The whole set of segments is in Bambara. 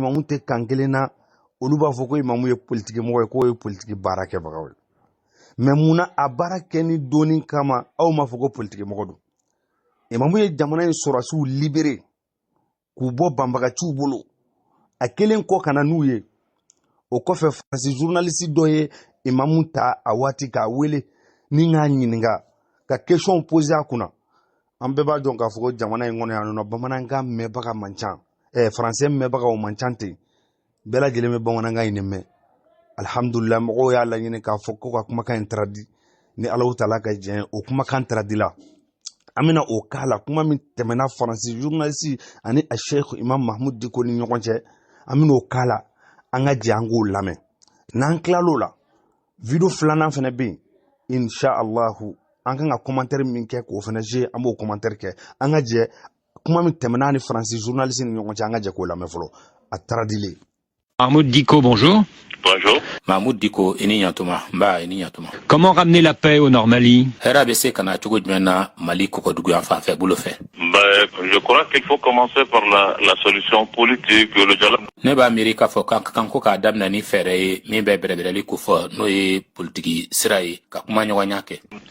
imamu te kankelena olu b'a fɔ ko imamu ye politique mɔgɔ ye ko ye politique baara kɛbagaw ye mais munna a baara kɛ ni doni kama aw m'a fɔ ko politique mɔgɔ don imamu ye jamana in sɔrɔsiw libéré k'u bɔ banbagaciw bolo a kelen kɔ kana n'u ye o kɔfɛ farasi journaliste dɔ ye imamu ta a waati k'a wele ni k'a ɲininka ka question poser a kunna an bɛɛ b'a dɔn k'a fɔ ko jamana in kɔnɔ yan nɔ bamanankan mɛnbaga man ca français mɛnbagaw man ca ten bɛɛ lajɛlen bɛ bamanankan in de mɛn alhamdulillah mɔgɔw y'a laɲini k'a fɔ ko ka kumakan in traduit ni Alahu Taala ka diɲɛ ye o kumakan traduit la an bɛna o k'a la kuma min tɛmɛna faransi journaliste ani a Sheikh Imam Mahmud Diko ni ɲɔgɔn cɛ an bɛna o k'a la an ka jɛ an k'o lamɛn n'an tilal'o la video filanan fana bɛ yen inshallahu an kan ka commentaire min kɛ k'o fana jouer an b'o commentaire kɛ an ka jɛ kuma min tɛmɛna ni faransi journaliste ni ɲɔgɔn cɛ an ka jɛ k'o lamɛn fɔlɔ a traduit. Mahmoud Diko, bonjour. Bonjour. Mahmoud Diko, Comment ramener la paix au Nord-Mali? Je crois qu'il faut commencer par la solution politique, le dialogue.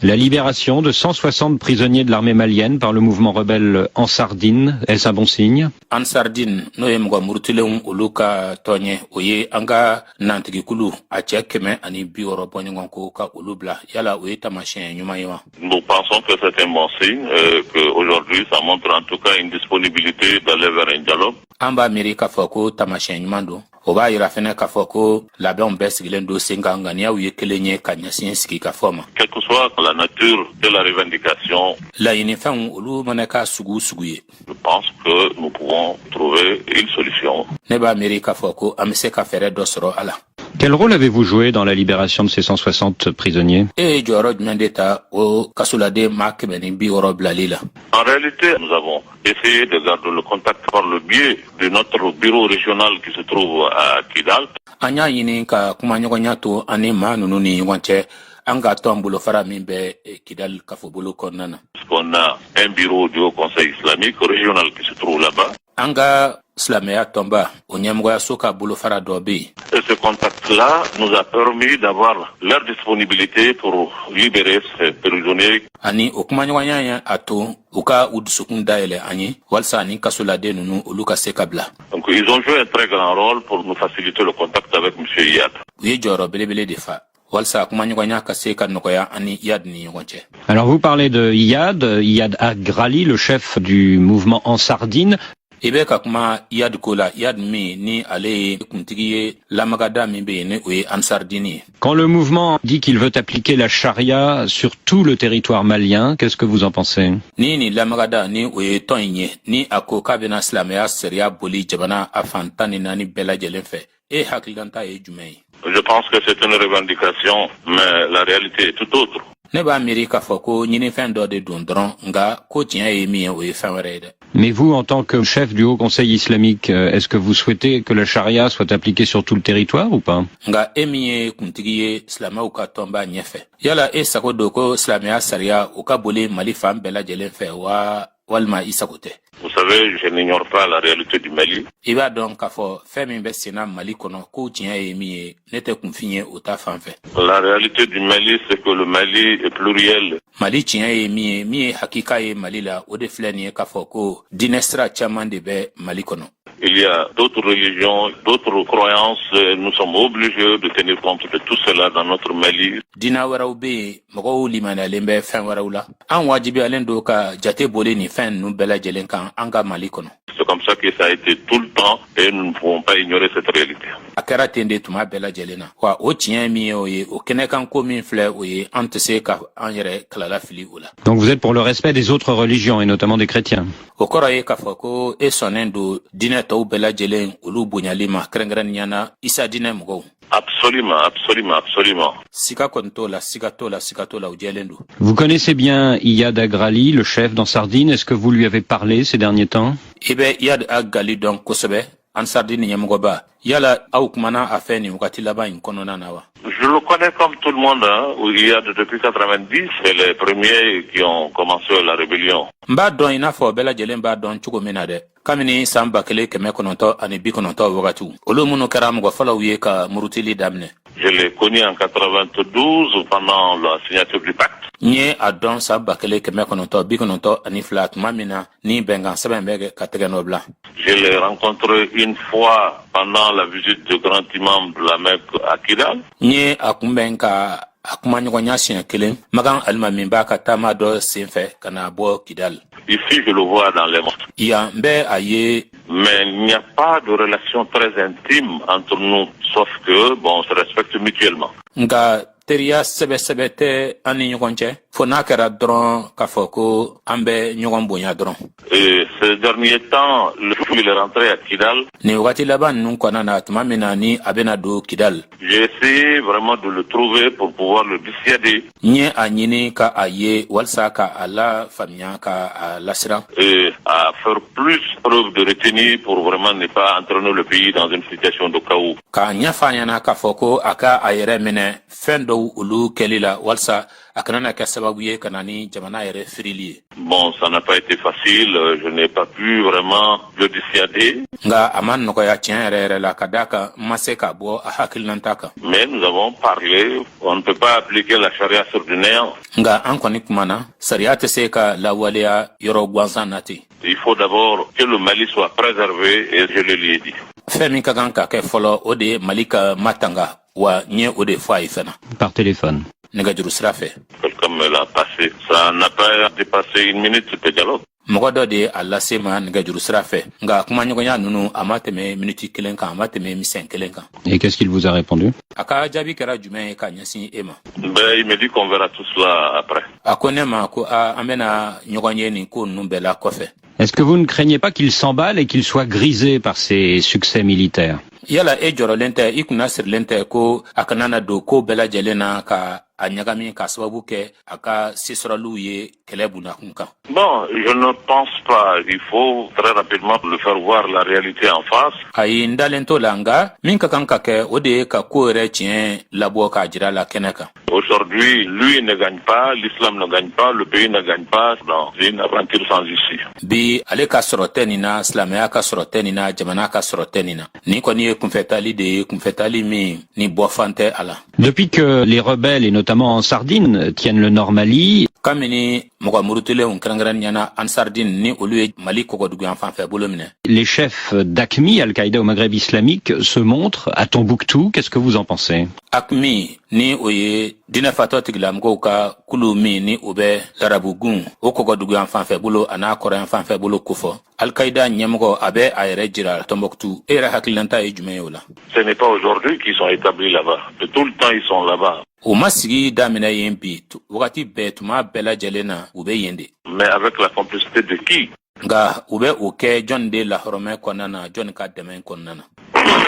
La libération de 160 prisonniers de l'armée malienne par le mouvement rebelle Ansardine, est-ce un bon signe? Ansardine, Nous pensons que c'est un bon signe, qu'aujourd'hui ça montre en tout cas une disponibilité d'aller vers un dialogue. Quelle que soit la nature de la revendication, je pense que nous pouvons trouver une solution. Quel rôle avez-vous joué dans la libération de ces 160 prisonniers? En réalité, nous avons essayé de garder le contact par le biais de notre bureau régional qui se trouve à Kidal. On a un bureau du Haut Conseil islamique régional qui se trouve là-bas. Et ce contact-là nous a permis d'avoir leur disponibilité pour libérer ces prisonniers. Donc ils ont joué un très grand rôle pour nous faciliter le contact avec M. Iyad. Alors vous parlez de Iyad Agrali, le chef du mouvement Ansardine. Quand le mouvement dit qu'il veut appliquer la charia sur tout le territoire malien, qu'est-ce que vous en pensez? Je pense que c'est une revendication, mais la réalité est tout autre. Mais vous, en tant que chef du Haut Conseil islamique, est-ce que vous souhaitez que la charia soit appliquée sur tout le territoire ou pas? Vous savez, je n'ignore pas la réalité du Mali. La réalité du Mali, c'est que le Mali est pluriel. Il y a d'autres religions, d'autres croyances. Nous sommes obligés de tenir compte de tout cela dans notre Mali. C'est comme ça que ça a été tout le temps et nous ne pouvons pas ignorer cette réalité. Donc vous êtes pour le respect des autres religions et notamment des chrétiens? Absolument, absolument, absolument. Vous connaissez bien Iyad Agrali, le chef d'Ansardine. Est-ce que vous lui avez parlé ces derniers temps? Je Je le connais comme tout le monde, hein, où il y a depuis 90, c'est les premiers qui ont commencé la rébellion. Mba don ina fo bela jelen ba don chugo mina de kamini samba kele keme kononto ani bi kononto wagatu olu munu karam go fala wiye ka murutili damne. Je l'ai connu en 92 pendant la signature du pacte. Nye a don samba kele keme kononto bi kononto ani flat mamina ni bengan sebembege katege nobla. Je l'ai rencontré une fois pendant la visite du grand imam de la Mecque à Kidal. Nye akumbenka akuma ɲɔgɔnya siɲɛ kelen magan alimami b'a ka taama dɔ senfɛ ka na bɔ Kidal. Ici, je le vois dans les mosquées. Yan bɛ a ye. Mais il n'y a pas de relation très intime entre nous, sauf que, bon, on se respecte mutuellement. Nka teriya sɛbɛsɛbɛ tɛ an ni ɲɔgɔn cɛ fo n'a kɛra dɔrɔn k'a fɔ ko an bɛ ɲɔgɔn bonya dɔrɔn. Et ces derniers temps, le fou il est rentré à Kidal. Ni wagati laban ninnu kɔnɔna na tuma min na ni a bɛna don Kidal. J'ai essayé vraiment de le trouver pour pouvoir le dissuader. N ye a ɲini ka a ye walasa ka a la faamuya ka a lasiran. Et à faire plus preuve de retenue pour vraiment ne pas entraîner le pays dans une situation de chaos. K'a ɲɛfɔ a ɲɛna k'a fɔ ko a ka a yɛrɛ minɛ fɛn dɔw olu kɛli la walasa a kana na kɛ sababu ye ka na ni jamana yɛrɛ firili ye. Bon, ça n'a pas été facile, je n'ai pas pu vraiment le dissuader. Nga a ma nɔgɔya tiɲɛ yɛrɛ yɛrɛ la ka d'a kan n ma se ka bɔ a hakilinata kan. Mais nous avons parlé, on ne peut pas appliquer la charia sur du néant. Nga an kɔni kumana sariya tɛ se ka lawaleya yɔrɔ gansan na ten. Il faut d'abord que le Mali soit préservé et je le lui ai dit. Fɛn min ka kan ka kɛ fɔlɔ o de ye Mali ka matanga wa n ye o de fɔ a ye fana. Par téléphone. Nɛgɛjuru sira fɛ. Quelqu'un me l'a passé. Ça n'a pas dépassé une minute, c'était dialogue. Mɔgɔ dɔ de ye a lase ma nɛgɛjuru sira fɛ nka kumaɲɔgɔnya ninnu a ma tɛmɛ miniti kelen kan a ma tɛmɛ misɛn kelen kan. Et qu'est-ce qu'il vous a répondu? A ka jaabi kɛra jumɛn ye ka ɲɛsin e ma. Ben, il me dit qu'on verra tout cela après. A ko ne ma ko an bɛna ɲɔgɔn ye nin ko ninnu bɛɛ la kɔfɛ. Est-ce que vous ne craignez pas qu'il s'emballe et qu'il soit grisé par ses succès militaires? Yala e jɔrɔlen tɛ i kunna sirilen tɛ ko a kana na don ko bɛɛ lajɛlen na ka a ɲagami ka sababu kɛ a ka sesɔrɔliw ye kɛlɛ bunakun kan. Bon, je ne pense pas. Il faut très rapidement le faire voir la réalité en face. Ayi n dalen t'o la nka min ka kan ka kɛ o de ye ka ko yɛrɛ tiɲɛ labɔ k'a jira la kɛnɛ kan. Aujourd'hui, lui ne gagne pas, l'islam ne gagne pas, le pays ne gagne pas dans une aventure sans issue. Bi ale ka sɔrɔ tɛ nin na silamɛya ka sɔrɔ tɛ nin na jamana ka sɔrɔ tɛ nin na ni kɔni ye kunfɛtali de ye kunfɛtali min ni bɔfan tɛ a la. Depuis que les rebelles, et notamment en Sardine, tiennent le nord Mali, Kamini mɔgɔ murutilenw kɛrɛnkɛrɛnniyana an Sardine ni olu ye Mali kɔgɔduguyan fanfɛ bolo minɛ. les chefs d'AQMI, Al-Qaïda au Maghreb islamique, se montrent à Tombouctou. Qu'est-ce que vous en pensez? AQMI ni o ye dinɛ fatɔ tigilamɔgɔw ka kulu min ni o bɛ larabugun o kɔgɔduguyan fanfɛ bolo a n'a kɔrɔyan fanfɛ bolo kofɔ. Al-Qaïda ɲɛmɔgɔ a bɛ a yɛrɛ jira Tombouctou. E yɛrɛ hakililanta ye jumɛn ye o la? Ce n'est pas aujourd'hui qu'ils sont établis là-bas. De tout le temps, ils sont là-bas. O ma sigi daminɛ yen bi wagati bɛɛ tuma bɛɛ lajɛlen na u bɛ yen de. Mais avec la complicité de qui? Nga u bɛ o kɛ jɔnni de lahɔrɔmɛ kɔnɔna na jɔnni ka dɛmɛ kɔnɔna na.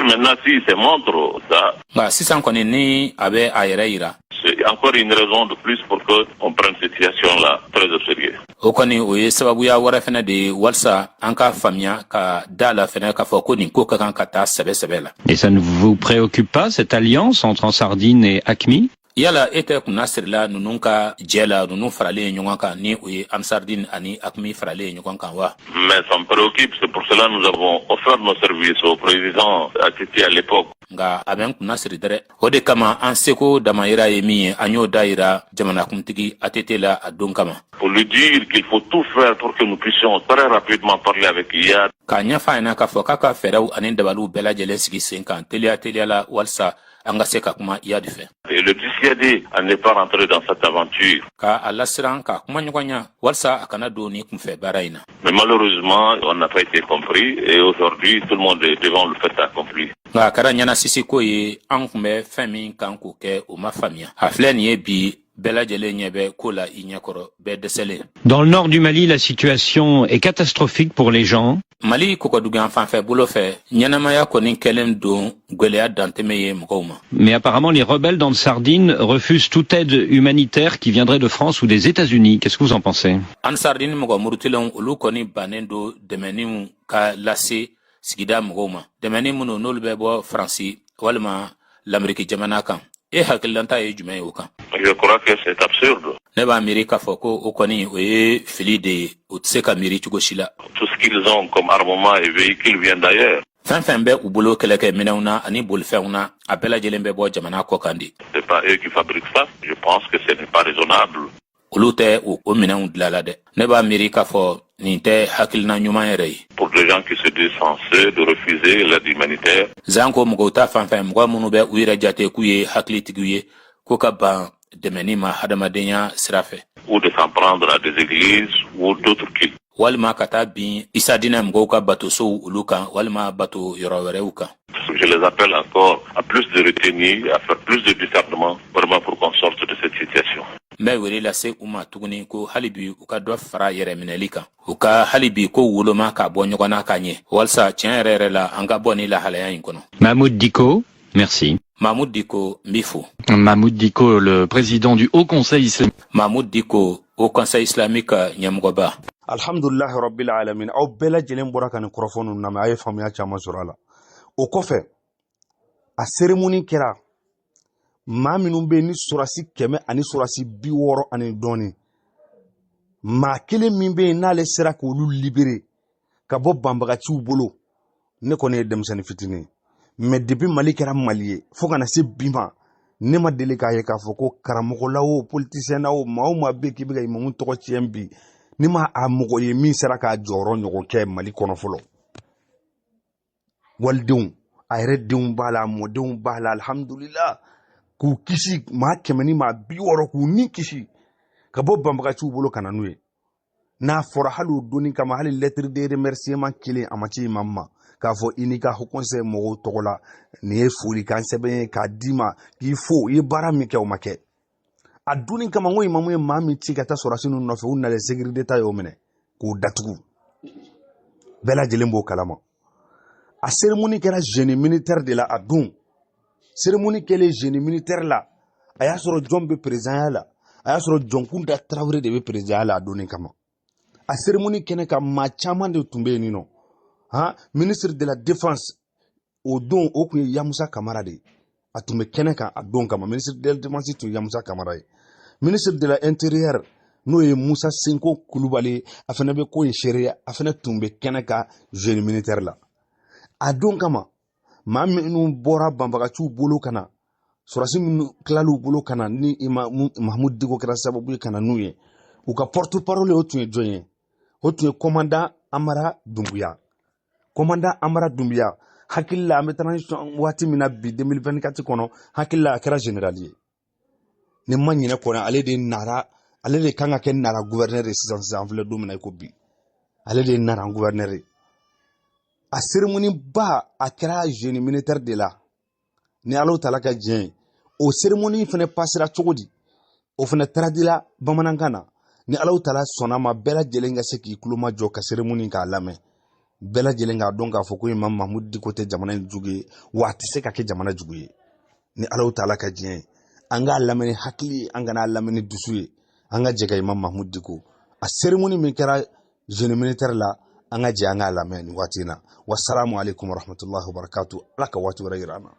Maintenant, s'il se montre, ça, Nga sisan kɔni ni a bɛ a yɛrɛ yira. c'est encore une raison de plus pour qu'on prenne cette situation-là très au sérieux. O kɔni o ye sababuya wɛrɛ fɛnɛ de ye walasa an ka faamuya ka da la fɛnɛ k'a fɔ ko nin ko ka kan ka taa sɛbɛsɛbɛ la. Et ça ne vous préoccupe pas, cette alliance entre Sardine et AQMI? Yala e tɛ kunna sirila ninnu ka jɛ la ninnu faralen ye ɲɔgɔn kan ni o ye Ansardine ani AQMI faralen ye ɲɔgɔn kan wa? Mais ça me préoccupe, c'est pour cela que nous avons offert nos services au président Atiti à l'époque. Nga a bɛ n kunna siri dɛrɛ o de kama an seko damayira ye min ye an y'o dayira jamanakuntigi ATT la a don kama. Pour lui dire qu'il faut tout faire pour que nous puissions très rapidement parler avec IAD. K'a ɲɛfɔ a ɲɛna k'a fɔ k'a ka fɛɛrɛw ani dabaliw bɛɛ lajɛlen sigi sen kan teliya la walasa an ka se ka kuma IAD fɛ. Et le dissuader à ne pas rentrer dans cette aventure. Ka a lasiran ka kuma ɲɔgɔnya walasa a kana don ni kunfɛ baara in na. Mais malheureusement, on n'a pas été compris et aujourd'hui, tout le monde est devant le fait accompli. Nga a kɛra ɲɛnasisi ko ye an kun bɛ fɛn min kan k'o kɛ o ma faamuya. A filɛ nin ye bi bɛɛ lajɛlen ɲɛ bɛ ko la i ɲɛkɔrɔ bɛɛ dɛsɛlen. Dans le nord du Mali, la situation est catastrophique pour les gens. Mali kɔgɔduguyan fanfɛ bolo fɛ ɲɛnamaya kɔni kɛlen don gwɛlɛya dantɛmɛ ye mɔgɔw ma. Mais apparemment, les rebelles dans le Sardine refusent toute aide humanitaire qui viendrait de France ou des États-Unis. Qu'est-ce que vous en pensez? An Sardine mɔgɔ murutilenw olu kɔni bannen don dɛmɛniw ka lase sigida mɔgɔw ma. Dɛmɛni minnu n'olu bɛ bɔ Faransi walima l'Amérique jamana kan e hakilanta ye jumɛn ye o kan? Je crois que c'est absurde. Ne b'a miiri k'a fɔ ko o kɔni o ye fili de ye, o tɛ se ka miiri cogo si la. Tout ce qu'ils ont comme armement et véhicules vient d'ailleurs. Fɛn fɛn bɛ u bolo kɛlɛkɛminɛnw na ani bolifɛnw na a bɛɛ lajɛlen bɛ bɔ jamana kɔ kan de. C'est pas eux qui fabriquent ça. Je pense que ce n'est pas raisonnable. Olu tɛ o minɛnw dilanla dɛ. Ne b'a miiri k'a fɔ nin tɛ hakilina ɲuman yɛrɛ ye. Pour des gens qui se disent censés de refuser l'aide humanitaire. Zan ko mɔgɔw ta fan fɛn mɔgɔ minnu bɛ u yɛrɛ jate k'u ye hakilitigiw ye ko ka ban dɛmɛni ma hadamadenya sira fɛ. Ou de s'en prendre à des églises ou d'autres cultes. Walima ka taa bin isa dinɛ mɔgɔw ka batosow olu kan walima bato yɔrɔ wɛrɛw kan. Je les appelle encore à plus de retenue, à faire plus de discernement, vraiment pour qu'on sorte de cette situation. N bɛ wele lase u ma tuguni ko hali bi u ka dɔ fara yɛrɛ minɛli kan. U ka hali bi ko woloma ka bɔ ɲɔgɔn na ka ɲɛ. Walasa tiɲɛ yɛrɛ yɛrɛ la an ka bɔ ni lahalaya in kɔnɔ. Mahmoud Dicko, merci. Mahmoud Dicko, n b'i fo. Mahmoud Dicko, le président du Haut Conseil islamique. Mahmoud Dicko, Haut Conseil islamique ɲɛmɔgɔba. Alhamdulillah rabbil alamin. Aw bɛɛ lajɛlen bɔra ka nin kɔrɔfɔ ninnu lamɛn, a ye faamuya caman sɔrɔ a la. O kɔfɛ, a cérémonie kɛra maa minnu bɛ yen ni surasi 100 ani surasi 60 ani dɔɔnin. Maa kelen min bɛ yen n'ale sera k'olu libérer ka bɔ banbagaciw bolo, ne kɔni ye denmisɛnnin fitinin ye. Mais depuis Mali kɛra Mali ye fo kana se bi ma, ne ma deli k'a ye k'a fɔ ko karamɔgɔ la o politicien na o maa o maa bɛ k'i bɛ ka imamu tɔgɔ tiɲɛ bi, ne ma a mɔgɔ ye min sera k'a jɔyɔrɔ ɲɔgɔn kɛ Mali kɔnɔ fɔlɔ. Walidenw, a yɛrɛ denw b'a la, a mɔdenw b'a la, alhamdulillah, k'u kisi maa 100 ni maa 60 k'u ni kisi ka bɔ banbagaciw bolo ka na n'u ye. N'a fɔra hali o donni kama hali lettre de remerciement kelen a ma ci imam ma k'a fɔ i n'i ka Haut Conseil mɔgɔw tɔgɔ la nin ye folikan sɛbɛn ye k'a d'i ma k'i fo i ye baara min kɛ o ma kɛ. A donni kama n ko imamu ye maa min ci ka taa sɔrɔsi ninnu nɔfɛ u nalen sécurité ta y'o minɛ k'u datugu. Bɛɛ lajɛlen b'o kalama. A cérémonie kɛra génie militaire de la a don. Cérémonie kɛlen génie militaire la a y'a sɔrɔ jɔn bɛ président la, a y'a sɔrɔ Jɔnkunda Traoré de bɛ président la a donni kama. A cérémonie kɛnɛ kan maa caman de tun bɛ yen nɔ. Ministre de la Défense o don o tun ye Yamusa Kamara de ye. A tun bɛ kɛnɛ kan a don kama. Ministre de la Défense tun ye Yamusa Kamara ye. Ministre de la Intérieur n'o ye Musa Senko Kulubali a fana bɛ ko in seereya a fana tun bɛ kɛnɛ kan génie militaire la. A don kama maa minnu bɔra banbagaciw bolo ka na sɔrɔsi minnu tilal'u bolo ka na ni Mahmoud Dicko kɛra sababu ye ka na n'u ye u ka porte parole o tun ye jɔn ye? O tun ye commandant Amara Dumbuya. Commandant Amara Dumbuya hakili la an bɛ transition waati min na bi 2024 kɔnɔ hakili la a kɛra général ye. Ni ma ɲinɛ kɔnɔ ale de kan ka kɛ nara gouverneur ye sisan an filɛ don min na i ko bi. Ale de ye nara gouverneur ye. A cérémonie ba a kɛra génie militaire de la. Ni Alahu Taala ka diɲɛ ye. O cérémonie fana passera cogo di? O fana taradila bamanankan na. Ni Alahu Taala sɔnna ma bɛɛ lajɛlen ka se k'i tulo majɔ ka cérémonie k'a lamɛn. Bɛɛ lajɛlen k'a dɔn k'a fɔ ko Imam Mahmoud Dicko tɛ jamana in jugu ye wa a tɛ se ka kɛ jamana jugu ye. Ni Alahu Taala ka diɲɛ ye. An k'a lamɛn ni hakili ye, an kana lamɛn ni dusu ye. An ka jɛ ka Imam Mahmoud Dicko a cérémonie min kɛra génie militaire la an ka jɛ an k'a lamɛn ni waati in na. Wassalamu alaikum warahmatullahi wabarakatuh. Ala ka waati wɛrɛ yira an na.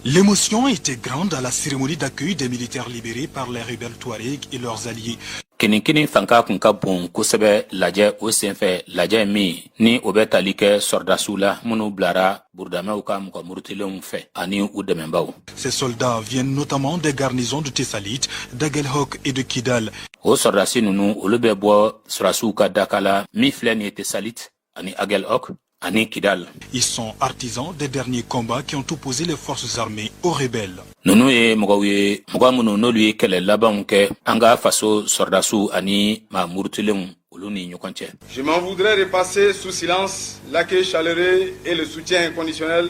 L'émotion était grande à la cérémonie d'accueil des militaires libérés par les rebelles Touaregs et leurs alliés. Kini fanka kun ka bon kosɛbɛ lajɛ o senfɛ lajɛ min ni o bɛ tali kɛ sɔrdasiw la minnu bilara burudamɛw ka mɔgɔ murutilenw fɛ ani u dɛmɛbaw. Ces soldats viennent notamment des garnisons de Tessalit, d'Aguelhok et de Kidal. O sɔrdasi ninnu olu bɛ bɔ sɔrasiw ka daka la min filɛ nin ye Tessalit ani Aguelhok ani Kidal. Ils sont artisans des derniers combats qui ont opposé les forces armées aux rebelles. Nunu ye mɔgɔw ye mɔgɔ minnu n'olu ye kɛlɛ labanw kɛ an ka faso sɔrdasiw ani maa murutilenw olu ni ɲɔgɔn cɛ. Je m'en voudrais repasser sous silence l'accueil chaleureux et le soutien inconditionnel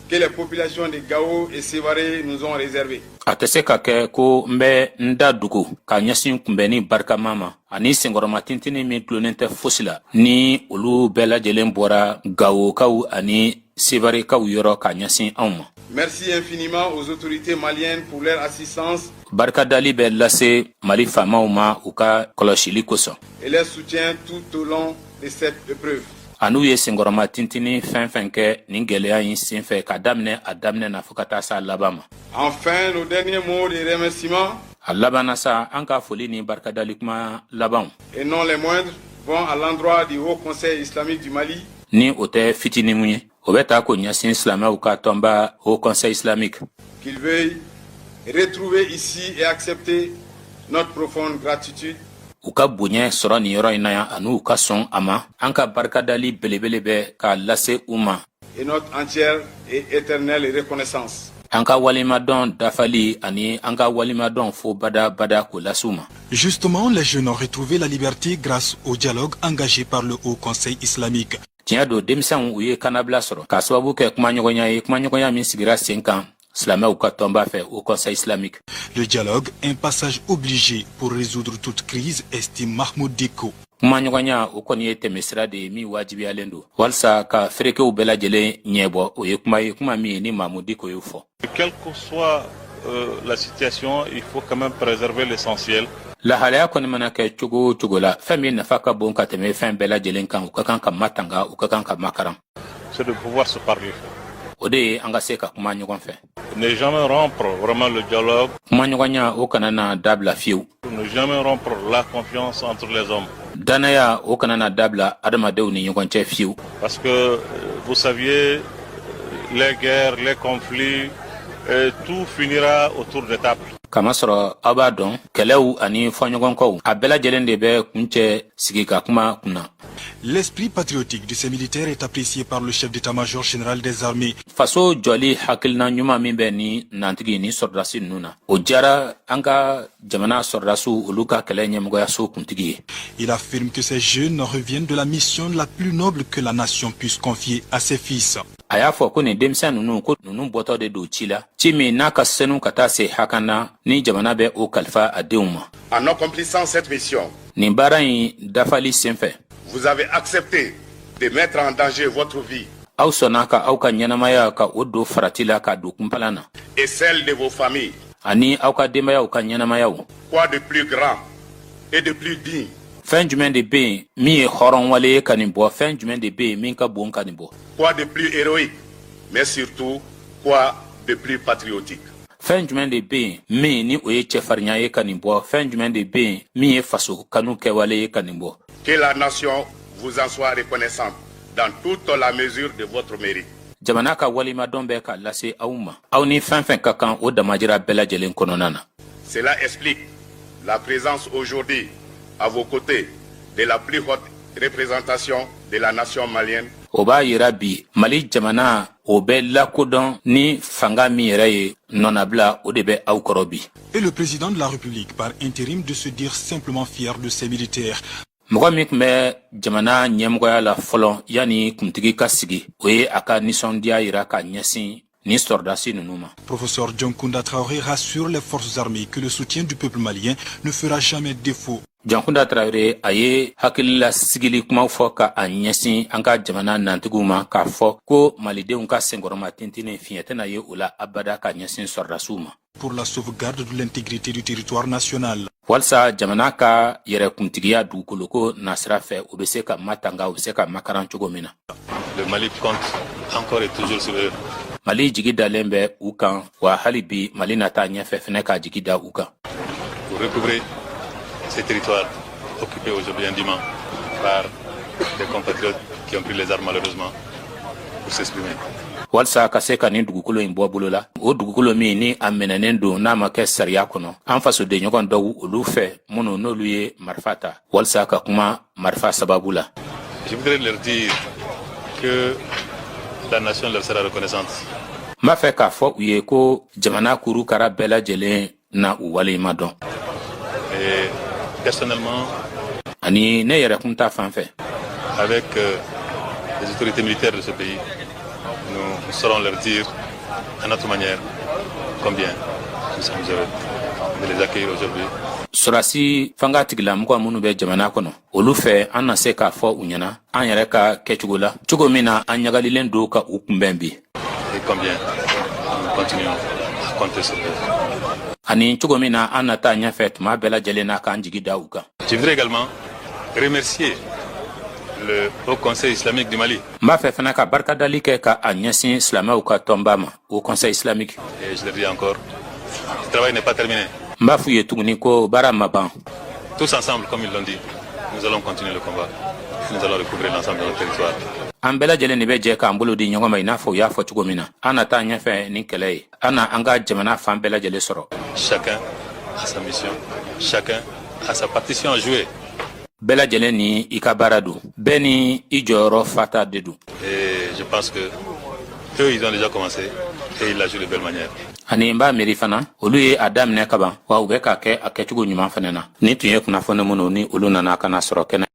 que les populations de Gao et Sévaré nous ont réservé. A tɛ se ka kɛ ko n bɛ n da dugu ka ɲɛsin kunbɛnni barikama ma ani senkɔrɔma tintinin min tulonen tɛ fosi la ni olu bɛɛ lajɛlen bɔra Gawokaw ani Sévarékaw yɔrɔ ka ɲɛsin anw ma. Merci infiniment aux autorités maliennes pour leur assistance. Barikadali bɛ lase Mali faamaw ma u ka kɔlɔsili kosɔn. Et leur soutien tout au long de cette épreuve. anu ye sengoroma tintini fɛn kɛ nin gwɛlɛya in senfɛ ka daminɛ a daminɛ na fo ka taa sa laban ma. Enfin, nos derniers mots de remerciement, a laban na sa an ka foli ni barikadali kuma laban et non les moindres, vont à l'endroit du Haut Conseil islamique du Mali, ni o tɛ fitini mun ye o bɛ taa ko ɲɛsin silamɛw ka tɔnba Haut Conseil islamique qu'il veuille retrouver ici et accepter notre profonde gratitude. u ka bonya sɔrɔ nin yɔrɔ in na yan ani u ka sɔn a ma an ka barikadali belebele bɛ k'a lase u ma Et notre entière et éternelle reconnaissance. an ka walimadɔn dafali ani an ka walimadɔn fo bada k'o lase u ma. Justement, les jeunes ont retrouvé la liberté grâce au dialogue engagé par le Haut Conseil islamique. tiɲɛ don denmisɛnw u ye kanabila sɔrɔ k'a sababu kɛ kumaɲɔgɔnya ye kumaɲɔgɔnya min sigira sen kan silamɛw ka tɔnba fɛ au Conseil islamique. Le dialogue, un passage obligé pour résoudre toute crise, estime Mahmoud Diko. kumaɲɔgɔnya o kɔni ye tɛmɛsira de ye min wajibiyalen don walasa ka ferekew bɛɛ lajɛlen ɲɛbɔ o ye kuma min ye ni Mahmoud Diko y'o fɔ. Quelle que soit la situation, il faut quand même préserver l'essentiel. lahalaya kɔni mana kɛ cogo o cogo la fɛn min nafa ka bon ka tɛmɛ fɛn bɛɛ lajɛlen kan u ka kan ka matanga u ka kan ka makaran. C'est de pouvoir se parler. o de ye an ka se ka kuma ɲɔgɔn fɛ. Ne jamais rompre vraiment le dialogue. kumaɲɔgɔnya o kana na dabila fiyewu. Ne jamais rompre la confiance entre les hommes. danaya o kana na dabila adamadenw ni ɲɔgɔn cɛ fiyewu. Parce que vous saviez, les guerres, les conflits, tout finira autour des tables. kama sɔrɔ aw b'a dɔn kɛlɛw ani fɔɲɔgɔnkɔw a bɛɛ lajɛlen de bɛ kuncɛ sigi ka kuma kunna. L'esprit patriotique de ces militaires est apprécié par le chef d'état-major général des armées. faso jɔli hakilina ɲuman min bɛ ni nantigi ni sɔrɔdasi ninnu na o diyara an ka jamana sɔrɔdasiw olu ka kɛlɛ ɲɛmɔgɔyaso kuntigi ye. Il affirme que ces jeunes reviennent de la mission la plus noble que la nation puisse confier à ses fils. a y'a fɔ ko nin denmisɛn ninnu ko ninnu bɔtɔ de don ci la ci min n'a ka senu ka taa se hakana ni jamana bɛ o kalifa a denw ma. En accomplissant cette mission, nin baara in dafali senfɛ vous avez accepté de mettre en danger votre vie aw sɔnna ka aw ka ɲɛnamaya ka o don farati la ka don kunpalan na et celle de vos familles. ani aw ka denbayaw ka ɲɛnamayaw. Quoi de plus grand et de plus digne fɛn jumɛn de bɛ yen min ye hɔrɔnwale ye ka nin bɔ fɛn jumɛn de bɛ yen min ka bon ka nin bɔ. quoi de plus héroïque, mais surtout quoi de plus patriotique. fɛn jumɛn de bɛ yen min ni o ye cɛfarinya ye ka nin bɔ fɛn jumɛn de bɛ yen min ye faso kanu kɛwale ye ka nin bɔ. Que la nation vous en soit reconnaissante dans toute la mesure de votre mérite. jamana ka walimadɔn bɛ ka lase aw ma aw ni fɛn ka kan o damajira bɛɛ lajɛlen kɔnɔna na. Cela explique la présence aujourd'hui à vos côtés de la plus haute représentation de la nation malienne. o b'a yira bi mali jamana o bɛ lakodɔn ni fanga min yɛrɛ ye nɔnabila o de bɛ aw kɔrɔ bi. Et le président de la République par intérim de se dire simplement fier de ses militaires. mɔgɔ min tun bɛ jamana ɲɛmɔgɔya la fɔlɔ yanni kuntigi ka sigi o ye a ka nisɔndiya yira ka ɲɛsin ni sɔrɔdasi ninnu ma. Professeur Dionkunda Traoré rassure les forces armées que le soutien du peuple malien ne fera jamais défaut. Dionkunda Traoré a ye hakilila sigili kumaw fɔ ka a ɲɛsin an ka jamana nantigiw ma k'a fɔ ko malidenw ka senkɔrɔma tintinin fiɲɛ tɛna ye o la abada ka ɲɛsin sɔrɔdasiw ma. Pour la sauvegarde de l'intégrité du territoire national. walasa jamana ka yɛrɛkuntigiya dugukoloko nasira fɛ o bɛ se ka matanga o bɛ se ka makaran cogo min na. Le Mali compte encore et toujours sur eux. Mali jigi dalen bɛ u kan wa hali bi Mali na taa ɲɛfɛ fɛnɛ ka jigi da u kan. Pour recouvrer ces territoires occupés aujourd'hui indûment par des compatriotes qui ont pris les armes malheureusement pour s'exprimer. walasa ka se ka nin dugukolo in bɔ bolo la o dugukolo min ni a minɛnen don n'a ma kɛ sariya kɔnɔ an fasoden ɲɔgɔn dɔw olu fɛ minnu n'olu ye marifa ta walasa ka kuma marifa sababu la. Je voudrais leur dire que la nation leur sera reconnaissante. n b'a fɛ k'a fɔ u ye ko jamana kurukara bɛɛ lajɛlen na u waleɲuman dɔn. Et personnellement, ani ne yɛrɛkun ta fan fɛ. avec les autorités militaires de ce pays, nous saurons leur dire à notre manière combien nous sommes heureux de les accueillir aujourd'hui. Surasi fanga tigilamɔgɔ minnu bɛ jamana kɔnɔ olu fɛ an na se k'a fɔ u ɲɛna an yɛrɛ ka kɛcogo la cogo min na an ɲagalilen don ka u kunbɛn bi. Et combien nous continuons à compter sur eux. ani cogo min na an na taa ɲɛfɛ tuma bɛɛ lajɛlen na k'an jigi da u kan. Je voudrais également remercier le Haut Conseil islamique du Mali. M'a fait fana ka barkadali kɛ ka a ɲɛsin silamɛw ka tɔnba ma au Conseil islamique. Et je le dis encore, le travail n'est pas terminé. M'a f'u ye tuguni ko baara ma ban. Tous ensemble, comme ils l'ont dit, nous allons continuer le combat. Nous allons recouvrir l'ensemble de notre territoire. An bɛɛ lajɛlen de bɛ jɛ k'an bolo di ɲɔgɔn ma i n'a fɔ u y'a fɔ cogo min na. An na taa ɲɛfɛ ni kɛlɛ ye. An na an ka jamana fan bɛɛ lajɛlen sɔrɔ. Chacun a sa mission, chacun a sa partition à jouer. Bɛɛ lajɛlen ni i ka baara don. Bɛɛ ni i jɔyɔrɔ fata de don. Et je pense que eux, ils ont déjà commencé et ils la jouent de belle manière. Ani n b'a miiri fana olu ye a daminɛ kaban wa u bɛ k'a kɛ a kɛcogo ɲuman fana na. Ni tun ye kunnafoni minnu ni olu nana ka na sɔrɔ kɛnɛ